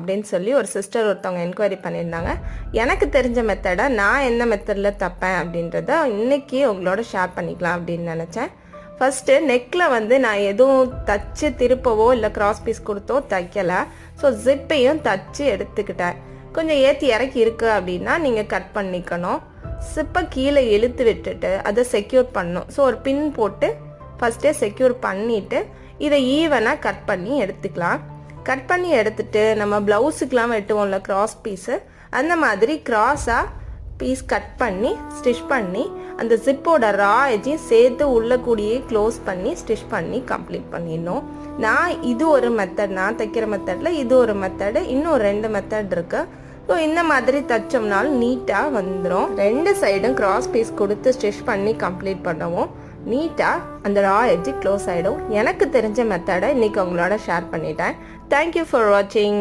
அப்படின்னு சொல்லி ஒரு சிஸ்டர் ஒருத்தவங்க என்கொயரி பண்ணியிருந்தாங்க. எனக்கு தெரிஞ்ச மெத்தடை நான் எந்த மெத்தடில் தைப்பேன் அப்படின்றத இன்றைக்கி உங்களோட ஷேர் பண்ணிக்கலாம் அப்படின்னு நினச்சேன். ஃபஸ்ட்டு நெக்கில் வந்து நான் எதுவும் தச்சு திருப்பவோ இல்லை கிராஸ் பீஸ் கொடுத்தோ தைக்கலை. ஸோ ஜிப்பையும் தச்சு எடுத்துக்கிட்டேன். கொஞ்சம் ஏற்றி இறக்கி இருக்குது அப்படின்னா நீங்கள் கட் பண்ணிக்கணும். சிப்பை கீழே இழுத்து விட்டுட்டு அதை செக்யூர் பண்ணணும். ஸோ ஒரு பின் போட்டு ஃபஸ்ட்டே செக்யூர் பண்ணிவிட்டு இதை ஈவனாக கட் பண்ணி எடுத்துக்கலாம். கட் பண்ணி எடுத்துட்டு நம்ம ப்ளவுஸுக்கெலாம் வெட்டுவோம்ல கிராஸ் பீஸு, அந்த மாதிரி கிராஸாக பீஸ் கட் பண்ணி ஸ்டிச் பண்ணி அந்த ஜிப்போட ரா எஜையும் சேர்த்து உள்ள கூடியே க்ளோஸ் பண்ணி ஸ்டிச் பண்ணி கம்ப்ளீட் பண்ணிடணும். இது ஒரு மெத்தட், நான் தைக்கிற மெத்தடில் இது ஒரு மெத்தடு, இன்னும் 2 மெத்தட் இருக்குது. ஸோ இந்த மாதிரி தைச்சோம்னாலும் நீட்டாக வந்துடும். 2 சைடும் கிராஸ் பீஸ் கொடுத்து ஸ்டிச் பண்ணி கம்ப்ளீட் பண்ணவும் நீட்டாக அந்த ரா எட்ஜ் க்ளோஸ் ஆகிடும். எனக்கு தெரிஞ்ச மெத்தடை இன்றைக்கி உங்களோட ஷேர் பண்ணிட்டேன். தேங்க்யூ ஃபார் வாட்சிங்.